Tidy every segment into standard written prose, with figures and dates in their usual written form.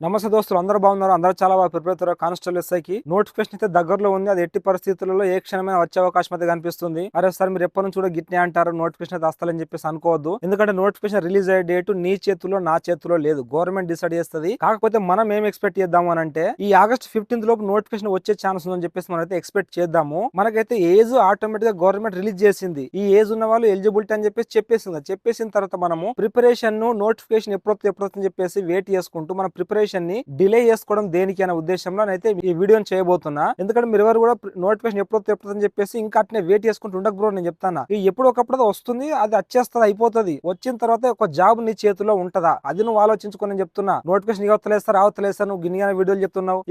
నమస్తే దోస్తులు, అందరూ బాగున్నారు. అందరూ చాలా బాగా ప్రిపేర్ అవుతారు. కానిస్టేబుల్ ఎస్ఐకి నోటిఫికేషన్ అయితే దగ్గరలో ఉంది. అది ఎట్టి పరిస్థితులలో ఏ క్షణమైనా వచ్చే అవకాశం అయితే కనిపిస్తుంది. అరే సార్, మీరు ఎప్పటి నుంచి కూడా గిట్నే అంటారు, నోటిఫికేషన్ అయితే వస్తాలని చెప్పేసి అనుకోవద్దు. ఎందుకంటే నోటిఫికేషన్ రిలీజ్ అయ్యే డేట్ నీ చేతుల్లో నా చేతుల్లో లేదు, గవర్నమెంట్ డిసైడ్ చేస్తుంది. కాకపోతే మనం ఏం ఎక్స్పెక్ట్ చేద్దాము అని అంటే, ఈ ఆగస్ట్ 15 లోపు నోటిఫికేషన్ వచ్చే ఛాన్స్ ఉందని చెప్పేసి మనం అయితే ఎక్స్పెక్ట్ చేద్దాము. మనకైతే ఏజ్ ఆటోమేటిక్ గా గవర్నమెంట్ రిలీజ్ చేసింది. ఈ ఏజ్ ఉన్న వాళ్ళు ఎలిజిబిలిటీ అని చెప్పేసి చెప్పేసిన తర్వాత మనము ప్రిపరేషన్ నోటిఫికేషన్ ఎప్పుడొస్తుంది చెప్పేసి వెయిట్ చేసుకుంటూ మన ప్రిపరేషన్ ని డిలే చేసుకోవడం దేనికి అనే ఉద్దేశంలో అయితే ఈ వీడియోని చేయబోతున్నా. ఎందుకంటే మీరు ఎవరు కూడా నోటిఫికేషన్ ఎప్పుడు అని చెప్పేసి ఇంకా అట్నే వెయిట్ చేసుకుంటూ ఉండక బ్రో, నేను చెప్తాను. ఎప్పుడు ఒకప్పుడు వస్తుంది, అది వచ్చేస్తుంది, అయిపోతుంది. వచ్చిన తర్వాత ఒక జాబ్ నీ చేతిలో ఉంటదా, అది నువ్వు ఆలోచించుకొని చెప్తున్నా. నోటిఫికేషన్ అవతలేస్తారు నువ్వు గిన్నె వీడియోలు చెప్తున్నావు,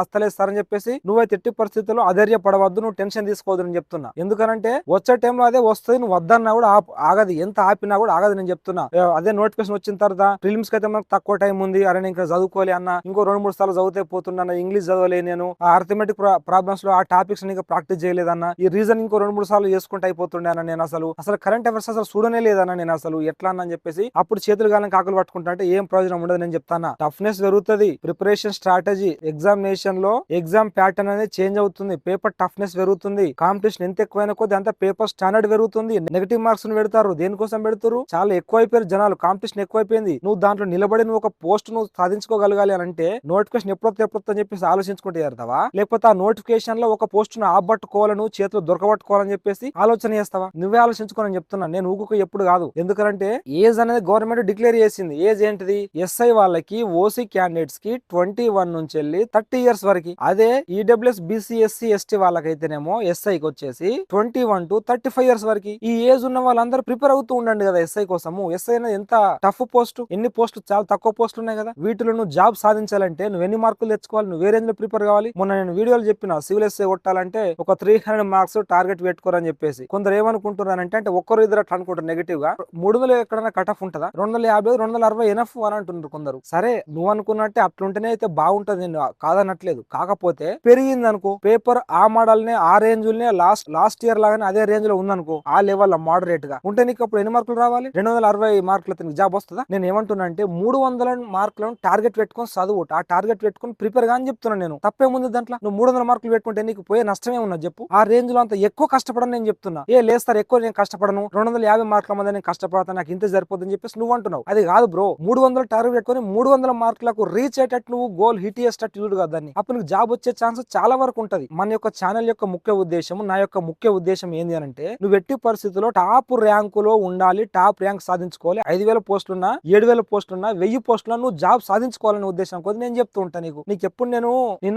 అస్తలేస్తారని చెప్పేసి నువ్వైతే ఎట్టి పరిస్థితుల్లో అధైర్యపడవద్దు, నువ్వు టెన్షన్ తీసుకోవద్దు అని చెప్తున్నా. ఎందుకంటే వచ్చే టైంలో అదే వస్తుంది, నువ్వు వద్దన్నా కూడా ఆగదు, ఎంత ఆపినా కూడా ఆగదు. నేను చెప్తున్నా, అదే నోటిఫికేషన్ వచ్చిన తర్వాత ప్రిలిమ్స్ కి అయితే మనకు తక్కువ టైం ఉంది, అరే నేను ఇంకా చదువుకోవాలి అన్న, ఇంకో 2-3 సార్లు చదివితే పోతున్నా, ఇంగ్లీష్ చదవలే, నేను ఆ అర్థమెటిక్ ప్రాబ్లమ్స్ లో ఆ టాపిక్స్ ఇంకా ప్రాక్టీస్ చేయలేదన్న, ఈ రీజన్ ఇంకో 2-3 సార్లు చేసుకుంటే అయిపోతుండే అన్న, నేను అసలు కరెంట్ అఫైర్స్ అసలు చూడనే లేదన్న, నేను అసలు ఎట్లా అని చెప్పేసి అప్పుడు చేతులు గాలం కాకులు పట్టుకుంటా అంటే ఏం ప్రయోజనం ఉండదు. నేను చెప్తాను, టఫ్నెస్ పెరుగుతుంది, ప్రిపరేషన్ స్ట్రాటజీ, ఎగ్జామినేషన్ లో ఎగ్జామ్ ప్యాటర్న్ అనేది చేంజ్ అవుతుంది, పేపర్ టఫ్నెస్ పెరుగుతుంది, కాంపిటీషన్ ఎంత ఎక్కువైనా కొద్ది అంత పేపర్ స్టాండర్డ్ పెరుగుతుంది, నెగటివ్ మార్క్స్ పెడతారు. దేనికోసం పెడతారు? చాలా ఎక్కువైపోయారు జనాలు, కాంపిటీషన్ ఎక్కువైపోయింది. నువ్వు దాంట్లో నిలబడి నువ్వు ఒక పోస్ట్ నువ్వు సాధించుకోగలగాలి అని అంటే నోటిఫికేషన్ ఎప్పుడొస్తా అని చెప్పేసి ఆలోచించుకుంటే చేస్తావా, లేకపోతే ఆ నోటిఫికేషన్ లో ఒక పోస్ట్ ను ఆబట్టుకోవాలని నువ్వు చేతిలో దొరకబట్టుకోవాలని చెప్పేసి ఆలోచన చేస్తావా? నువ్వే ఆలోచించుకోని చెప్తున్నా, నేను ఊగుకు ఎప్పుడు కాదు. ఎందుకంటే ఏజ్ అనేది గవర్నమెంట్ డిక్లేర్ చేసింది. ఏజ్ ఏంటిది? ఎస్ఐ వాళ్ళకి, ఓసీ క్యాండిడేట్స్ కి 21 నుంచి వెళ్ళి 30 ఇయర్స్ వరకు. అదే ఈడబ్ల్యూఎస్ బీసీ ఎస్సీ ఎస్టీ వాళ్ళకైతేనేమో ఎస్ఐకి వచ్చేసి 21 to 35 ఇయర్స్ వరకు. ఈ ఏజ్ ఉన్న వాళ్ళందరూ ప్రిపేర్ అవుతూ ఉండండి కదా ఎస్ఐ కోసము. ఎస్ఐ అనేది ఎంత టఫ్ పోస్ట్, ఎన్ని పోస్టులు, చాలా తక్కువ పోస్టులు ఉన్నాయి కదా. వీటిలో నువ్వు జాబ్ సాధించాలంటే నువ్వు ఎన్ని మార్కులు తెచ్చుకోవాలి, నువ్వు ఏ రేంజ్ లో ప్రిపేర్ కావాలి. మొన్న నేను వీడియోలు చెప్పిన, సివిల్ ఎస్ఐ కొట్టాలంటే ఒక 300 మార్క్స్ టార్గెట్ పెట్టుకోరని చెప్పేసి. కొందరు ఏమనుకుంటున్నారంటే, అంటే ఒక్కరు ఇద్దరు అట్లా అనుకుంటారు నెగిటివ్ గా, 300 ఎక్కడైనా కట్ ఆఫ్ ఉంటుందా, 250 260 ఎనఫ్ అని అంటున్నారు కొందరు. సరే, నువ్వు అనుకున్నట్టే అట్లుంటేనే అయితే బాగుంటది, నేను కాదనట్లేదు. కాకపోతే పెరిగింది అనుకో, పేపర్ ఆ మోడల్ నే, ఆ రేంజ్ నే, లాస్ట్ ఇయర్ లాగానే అదే రేంజ్ లో ఉందనుకో, ఆ లెవెల్ మోడరేట్ గా ఉంటే నీకు అప్పుడు ఎన్ని మార్కులు రావాలి? 260 మార్కులతో నీకు జాబ్ వస్తుందా? నేను ఏమంటున్నా అంటే 300 మార్కులను టార్గెట్ పెట్టుకొని చదువు, ఆ టార్గెట్ పెట్టుకొని ప్రిపేర్ గా అని చెప్తున్నా. నేను తప్పేముంది దాంట్లో? నువ్వు 300 మార్కులు పెట్టుకుంటే నీకు పోయే నష్టమే ఉన్నది చెప్పు? ఆ రేంజ్ లో అంత ఎక్కువ కష్టపడని నేను చెప్తున్నా. లేస్తారు ఎక్కువ నేను కష్టపడను, 250 మార్కుల మంది నేను కష్టపడతాను, నాకు ఇంతే సరిపోతుందని చెప్పేసి నువ్వు అంటున్నావు. అది కాదు బ్రో, 300 టార్గెట్ పెట్టుకొని 300 మార్కులకు రీచ్ అయ్యేటట్టు నువ్వు గోల్ హిట్ చేసేటట్టు చూడు కదా దాన్ని. అప్పుడు నీకు జాబ్ వచ్చే ఛాన్స్ చాలా వరకు ఉంటది. మన యొక్క ఛానల్ యొక్క ముఖ్య ఉద్దేశం, నా యొక్క ముఖ్య ఉద్దేశం ఏంది అని అంటే, నువ్వు ఎట్టి పరిస్థితుల్లో టాప్ ర్యాంకులో ఉండాలి, టాప్ ర్యాంక్ సాధించుకోవాలి. 5000 పోస్టులున్నా, 7000 పోస్టులున్నా, 1000 పోస్టులు నువ్వు జాబ్ సాధించుకోవాలనే ఉద్దేశం కొద్ది నేను చెప్తూ ఉంటాను నీకు ఎప్పుడు నేను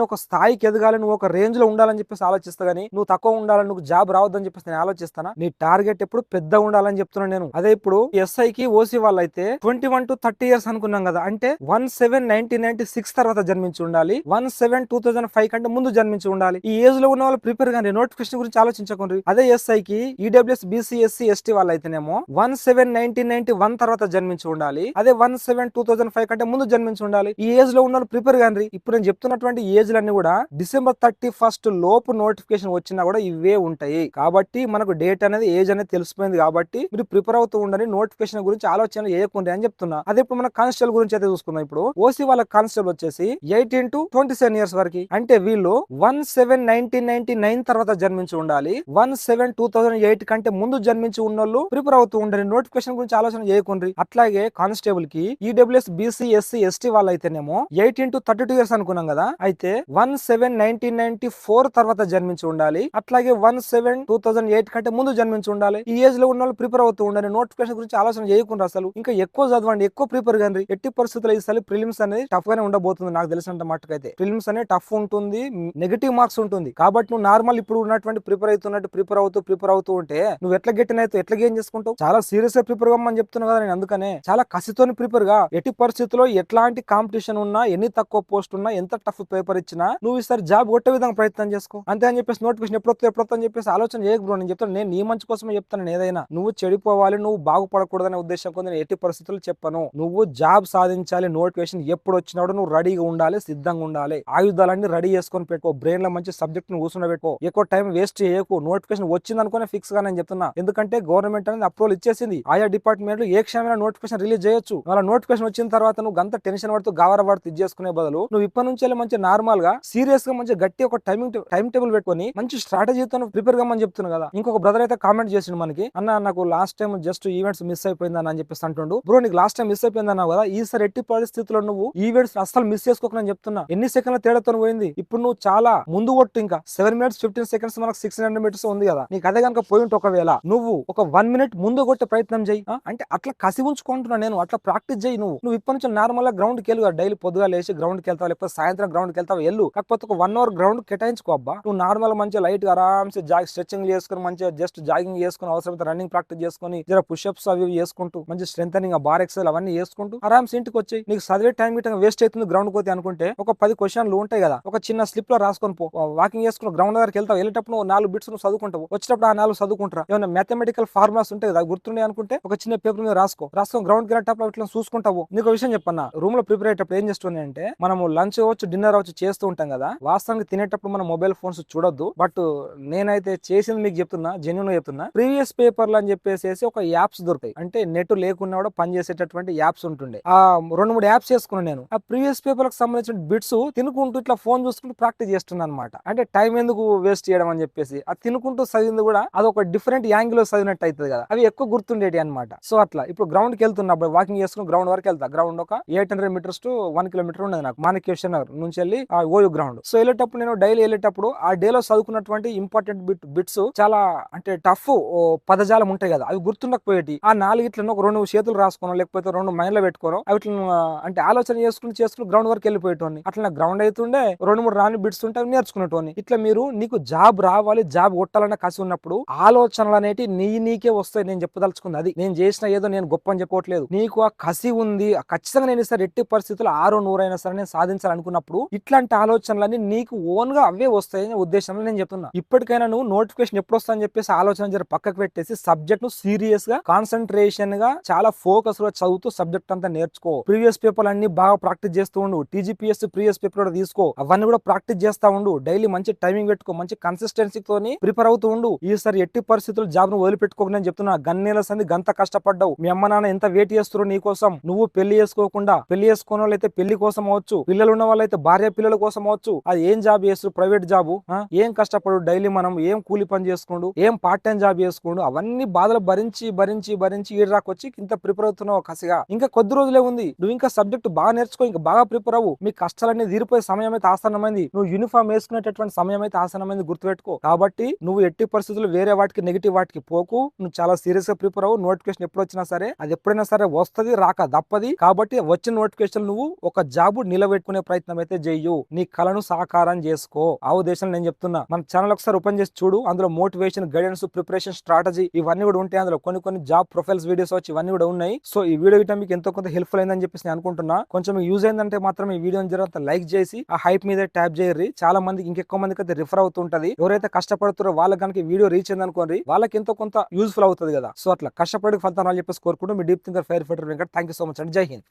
ఒక స్థాయికి ఎదగాలి, నువ్వు ఒక రేంజ్ లో ఉండాలని చెప్పేసి ఆలోచిస్తా గానీ, నువ్వు తక్కువ ఉండాలని, నువ్వు జాబ్ రావద్దని చెప్పేసి నేను ఆలోచిస్తానా? నీ టార్గెట్ ఎప్పుడు పెద్ద ఉండాలని చెప్తున్నాను నేను. అదే ఇప్పుడు ఎస్ఐకి ఓసీ వాళ్ళైతే 21 to 30 ఇయర్స్ అనుకున్నాం కదా, అంటే 17-1996 తర్వాత జన్మించి ఉండాలి, 17-2005 కంటే ముందు జన్మించి ఉండాలి. ఈ ఏజ్ లో ఉన్న వాళ్ళు ప్రిపేర్ గానీ నోటిఫికేషన్ గురించి ఆలోచించకండి. అదే ఎస్ఐకి ఈడబ్ల్యూఎస్ బీసీ ఎస్సీ ఎస్టీ వాళ్ళైతేనేమో 17-1991 తర్వాత జన్మించి ఉండాలి, అదే 17-2005 కంటే ముందు జన్మించి ఉండాలి. ఈ ఏజ్ లో ఉన్న ప్రిపేర్ గాని. ఇప్పుడు నేను చెప్తున్నటువంటి ఏజ్ లన్నీ కూడా December 31 లోపు నోటిఫికేషన్ వచ్చినా కూడా ఇవే ఉంటాయి. కాబట్టి మనకు డేట్ అనేది, ఏజ్ అనేది తెలిసిపోయింది. కాబట్టి మీరు ప్రిపేర్ అవుతూ ఉండండి, నోటిఫికేషన్ గురించి ఆలోచన చేయకుండా అని చెప్తున్నా. అదే ఇప్పుడు మన కానిస్టేబుల్ గురించి అయితే చూసుకుందాం. ఇప్పుడు ఓసీ వాళ్ళ కానిస్టేబుల్ వచ్చేసి 18 to 27 ఇయర్స్ వరకు. అంటే వీళ్ళు 17-1999 తర్వాత జన్మించి ఉండాలి, 17-2008 కంటే ముందు జన్మించి ఉన్నోళ్ళు ప్రిపేర్ అవుతూ ఉండండి, నోటిఫికేషన్ గురించి ఆలోచన చేయకుండ్రి. అట్లాగే కానిస్టేబుల్ కి ఈడబ్ల్యూఎస్ బీసీ ఎస్సీ ఎస్టీ వాళ్ళైతేనేమో 18 to 32 ఇయర్స్ అనుకున్నాం కదా, అయితే 17-1994 తర్వాత జన్మించి ఉండాలి, అట్లాగే 17-2008 కంటే ముందు జన్మించి ఉండాలి. ఈ ఏజ్ లో ఉన్న వాళ్ళు ప్రిపేర్ అవుతూ ఉండాలి, నోటిఫికేషన్ గురించి ఆలోచన చేయకుండా అసలు ఇంకా ఎక్కువ చదవండి, ఎక్కువ ప్రిపేర్ కండి. ఎట్టి పరిస్థితుల్లో ఈసారి ప్రిలిమ్స్ అనేది టఫ్ గానే ఉండబోతుంది నాకు తెలిసినంత మట్టుకైతే. ప్రిలిమ్స్ అనేది టఫ్ ఉంటుంది, నెగిటివ్ మార్క్స్ ఉంటుంది. కాబట్టి నువ్వు నార్మల్ ఇప్పుడు ఉన్నటువంటి ప్రిపేర్ అవుతూ ఉంటే నువ్వు ఎట్లా ఎట్లా గెయిన్ చేసుకుంటావు? చాలా సీరియస్ గా ప్రిపేర్ కమ్మని చెప్తున్నావు కదా నేను. అందుకనే చాలా కసితోని ప్రిపేర్ గా, ఎట్టి పరిస్థితుల్లో ఎట్లాంటి కాంపిటీషన్ ఉన్నా, ఎన్ని తక్కువ పోస్ట్ ఉన్నా, ఎంత టఫ్ పేపర్ ఇచ్చినా నువ్వు ఈసారి జాబ్ కొట్టే విధంగా ప్రయత్నం చేసుకో. అంతే అని చెప్పేసి నోటిఫికేషన్ ఎప్పుడొస్తా అని చెప్పేసి ఆలోచన చేయకు బ్రో. నేను చెప్తాను, నేను నీ మంచి కోసమే చెప్తాను. ఏదైనా నువ్వు చెడిపోవాలి, నువ్వు బాగుపడకూడదనే ఉద్దేశం కొంత నేను ఎట్టి పరిస్థితులు చెప్పను. నువ్వు జాబ్ సాధించాలి, నోటిఫికేషన్ ఎప్పుడు వచ్చినాడు నువ్వు రెడీగా ఉండాలి, సిద్ధంగా ఉండాలి. ఆయుధాలన్నీ రెడీ చేసుకొని పెట్టుకో, బ్రెయిన్ లో మంచి సబ్జెక్ట్ ను కూర్చుని పెట్టుకో, ఎక్కువ టైం వేస్ట్ చేయకు. నోటిఫికేషన్ వచ్చింది అనుకునే ఫిక్స్ గా నేను చెప్తున్నా. ఎందుకంటే గవర్నమెంట్ అనేది అప్రూవల్ ఇచ్చేసింది. ఆయా డిపార్ట్మెంట్లు ఏ క్షణమైనా నోటిఫికేషన్ రిలీజ్ చేయొచ్చు. వాళ్ళ నోటిఫికేషన్ వచ్చిన తర్వాత నువ్వు గంత టెన్షన్ టెన్షన్ పడుతూ గావర పడుతూ ఇది చేసుకునే బదులు నువ్వు ఇప్పటి నుంచి మంచి నార్మల్ గా సీరియస్ గా మంచి గట్టి ఒక టైం టేబుల్ పెట్టుకొని మంచి స్ట్రాటజీతో ప్రిపేర్ కమ్మని చెప్తున్నా కదా. ఇంకొక బ్రదర్ అయితే కామెంట్ చేసిండు మనకి, అన్న నాకు last time just events miss అయిపోయిందని అని చెప్పేసి అంటుండు. బ్రో నీకు లాస్ట్ టైం మిస్ అయిపోయిందన్నావు కదా, ఈసారి ఎట్టి పరిస్థితుల్లో నువ్వు ఈవెంట్స్ అసలు మిస్ చేసుకోకని చెప్తున్నా. ఎన్ని సెకండ్ల తేడాతో పోయింది, ఇప్పుడు నువ్వు చాలా ముందు కొట్టు. ఇంకా 7 minutes 15 seconds మనకు 600 meters ఉంది కదా, నీకు అదే కనుక పోయింట్ ఒకవేళ నువ్వు ఒక 1 minute ముందు కొట్టే ప్రయత్నం చేయి. అంటే అట్లా కసి ఉంచుకుంటున్నా నేను, అట్లా ప్రాక్టీస్ చేయి. నువ్వు ఇప్పటి నుంచి నార్మల్ గా గ్రౌండ్ కి వెళ్ళు, డైలీ పొద్దుగా లేచి గ్రౌండ్ కి వెళ్తావు, లేకపోతే సాయంత్రం గ్రౌండ్ కి వెళ్తావు, వెళ్ళు. కాకపోతే ఒక 1 hour గ్రౌండ్ కేటాయించుకో అబ్బా. నువ్వు నార్మల్ మంచిగా లైట్ గా ఆరామ్సే స్ట్రెచింగ్ చేసుకుని మంచిగా జస్ట్ జాగింగ్ చేసుకుని అవసరమైతే రన్నింగ్ ప్రాక్టీస్ చేసుకుని జర పుషప్స్ అవి చేసుకుంటూ మంచి స్ట్రెంథనింగ్ బార్ ఎక్సర్సైజ్ అవన్నీ చేసుకుంటూ ఆరామ్స్ ఇంటికి వచ్చి నీకు చదివే టైం గిట్ట వేస్ట్ అవుతుంది గ్రౌండ్ పోతే అనుకుంటే ఒక 10 questions ఉంటాయి కదా, ఒక చిన్న స్లిప్ లో రాసుకొని పో. వాకింగ్ చేసుకుని గ్రౌండ్ దగ్గరికి వెళ్తావు, వెళ్ళేటప్పుడు 4 bits నువ్వు చదువుకుంటావు, వచ్చేటప్పుడు ఆ 4 చదువుకుంటారా. ఏమైనా మ్యాథమెటికల్ ఫార్ములాస్ ఉంటాయి కదా గుర్తుండే అనుకుంటే ఒక చిన్న పేపర్ మీద రాసుకొని గ్రౌండ్ కి వెళ్ళేటప్పుడు ఇట్లా చూసుకుంటావు. నీకు విషయం చెప్పన్నా, రూమ్ లో ప్రిపేర్ అయ్యేటప్పుడు ఏం చేస్తుంది అంటే మనము లంచ్ అవచ్చు డిన్నర్ అవచ్చు చేస్తూ ఉంటాం కదా, వాస్తవానికి తినేటప్పుడు మనం మొబైల్ ఫోన్స్ చూడొద్దు. బట్ నేనైతే చేసింది మీకు చెప్తున్నా, జెన్యూన్ గా చెప్తున్నా. ప్రీవియస్ పేపర్లు అని చెప్పేసి ఒక యాప్స్ దొరుకుతాయి, అంటే నెట్ లేకున్నా కూడా పనిచేసేటటువంటి యాప్స్ ఉంటుండే. ఆ 2-3 యాప్స్ చేసుకున్నాను నేను. ఆ ప్రీవియస్ పేపర్ కి సంబంధించిన బిట్స్ తినుకుంటూ ఇట్లా ఫోన్ చూసుకుంటూ ప్రాక్టీస్ చేస్తున్నాను అనమాట. అంటే టైం ఎందుకు వేస్ట్ చేయడం అని చెప్పేసి ఆ తినుకుంటూ చదివింది కూడా అదొక డిఫరెంట్ యాంగిల్ లో చదివినట్టు అవుతుంది కదా, అవి ఎక్కువ గుర్తుండేటి అనమాట. సో అట్లా ఇప్పుడు గ్రౌండ్ కి వెళ్తున్నప్పుడు వాకింగ్ చేసుకుని గ్రౌండ్ వరకు వెళ్తా. గ్రౌండ్ ఒక 800 meters to 1 kilometer ఉన్నది నాకు, మాణిక్యేశ్వర నగర్ నుంచి వెళ్ళి ఆ ఓయూ గ్రౌండ్. సో వెళ్ళేటప్పుడు నేను డైలీ వెళ్ళేటప్పుడు ఆ డేలో చదువుకున్నటువంటి ఇంపార్టెంట్ బిట్స్ చాలా అంటే టఫ్ పదజాలం ఉంటాయి కదా, అవి గుర్తుండకపోయేటి. ఆ 4 ఒక 2 చేతులు రాసుకోను, లేకపోతే 2 మైండ్ లో పెట్టుకోను, అవి అంటే ఆలోచన చేసుకుని గ్రౌండ్ వరకు వెళ్ళిపోయేటోని. అట్లా గ్రౌండ్ అవుతుండే 2-3 రాని బిట్స్ ఉంటే అవి నేర్చుకునేటోని. ఇట్లా మీరు నీకు జాబ్ రావాలి, జాబ్ కొట్టాలన్న కసి ఉన్నప్పుడు ఆలోచనలు అనేటి నీకే వస్తాయి. నేను చెప్పదలుచుకుంది అది. నేను చేసిన ఏదో నేను గొప్ప అని చెప్పట్లేదు, నీకు ఆ కసి ఉంది, ఖచ్చితంగా నేను సరే ఎట్టి పరిస్థితుల్లో 6-100 సరే నేను సాధించాలనుకున్నప్పుడు ఇట్లాంటి ఆలోచనలన్నీ నీకు ఓన్ గా అవే వస్తాయని ఉద్దేశంలో నేను చెప్తున్నా. ఇప్పటికైనా నువ్వు నోటిఫికేషన్ ఎప్పుడు వస్తా అని చెప్పేసి ఆలోచన జర పక్కకు పెట్టేసి సబ్జెక్ట్ ను సీరియస్ గా కాన్సన్ట్రేషన్ గా చాలా ఫోకస్ గా చదువుతూ సబ్జెక్ట్ అంతా నేర్చుకో. ప్రీవియస్ పేపర్ అన్ని బాగా ప్రాక్టీస్ చేస్తూ ఉండు. టీజీపీఎస్ ప్రీవియస్ పేపర్ కూడా తీసుకో, అవన్నీ కూడా ప్రాక్టీస్ చేస్తా ఉండు. డైలీ మంచి టైమింగ్ పెట్టుకో, మంచి కన్సిస్టెన్సీతో ప్రిపేర్ అవుతూ ఉండు. ఈసారి ఎట్టి పరిస్థితులు జాబ్ ను వదిలిపెట్టుకోకుండా నేను చెప్తున్నా. గన్నేల సంది గంత కష్టపడ్డావు, మీ అమ్మ నాన్న ఎంత వెయిట్ చేస్తున్నారు నీ కోసం. నువ్వు పెళ్లి చేసుకోకుండా, పెళ్లి చేసుకున్న వాళ్ళైతే పెళ్లి కోసం అవచ్చు, పిల్లలు ఉన్న వాళ్ళైతే భార్య పిల్లల కోసం అవచ్చు. అది ఏం జాబ్ చేస్తారు, ప్రైవేట్ జాబు, ఏం కష్టపడు, డైలీ మనం ఏం కూలి పని చేసుకుంటూ, ఏం పార్ట్ టైం జాబ్ చేసుకుంటూ, అవన్నీ బాధలు భరించి భరించి భరించి ఈడ్రాకొచ్చి ఇంత ప్రిపేర్ అవుతున్నావు కసిగా. ఇంకా కొద్ది రోజులే ఉంది, నువ్వు ఇంకా సబ్జెక్ట్ బాగా నేర్చుకో, ఇంకా బాగా ప్రిపేర్ అవ్వు. మీ కష్టాలన్నీ తీరిపోయే సమయం అయితే ఆసన్నమైంది. నువ్వు యూనిఫామ్ వేసుకునేటటువంటి సమయం అయితే ఆసన్నమైంది, గుర్తుపెట్టుకో. కాబట్టి నువ్వు ఎట్టి పరిస్థితులు వేరే వాటికి నెగిటివ్ వాటికి పోకు, నువ్వు చాలా సీరియస్ గా ప్రిపేర్ అవ్వు. నోటిఫికేషన్ ఎప్పుడు వచ్చినా సరే అది ఎప్పుడైనా సరే వస్తుంది, రాక తప్పది. కాబట్టి వచ్చిన నోటిఫికేషన్ నువ్వు ఒక జాబ్ నిలబెట్టుకునే ప్రయత్నం అయితే చెయ్యు, నీ కళను సాకారం చేసుకో. ఆ ఉద్దేశం నేను చెప్తున్నా. మన ఛానల్ ఒకసారి ఓపెన్ చేసి చూడు, అందులో మోటివేషన్, గైడెన్స్, ప్రిపరేషన్, స్ట్రాటజీ ఇవన్నీ కూడా ఉంటాయి. అందులో కొన్ని జాబ్ ప్రొఫైల్స్ వీడియోస్ వచ్చి ఇవన్నీ కూడా ఉన్నాయి. సో ఈ వీడియో గిట్ట మీకు ఎంతో కొంత హెల్ప్ఫుల్ అయిందని చెప్పేసి నేను అనుకుంటున్నా. కొంచెం యూజ్ అయిందంటే మాత్రం ఈ వీడియోని జరంత లైక్ చేసి ఆ హైప్ మీద ట్యాప్ చేయర్రి. చాలా మందికి ఇంకెక్కువ మందికి అయితే రిఫర్ అవుతుంటది. ఎవరైతే కష్టపడుతారో వాళ్ళకి కనుక వీడియో రీచ్ అయింది అనుకోండి, వాళ్ళకి ఎంతో కొంత యూస్ఫుల్ అవుతుంది కదా. సో అట్లా కష్టపడి ఫలితం అని చెప్పేసి కోరుకుంటూ మీ deep thinker fire fighter Venkat. Thank you so much అండి. జై హింద్.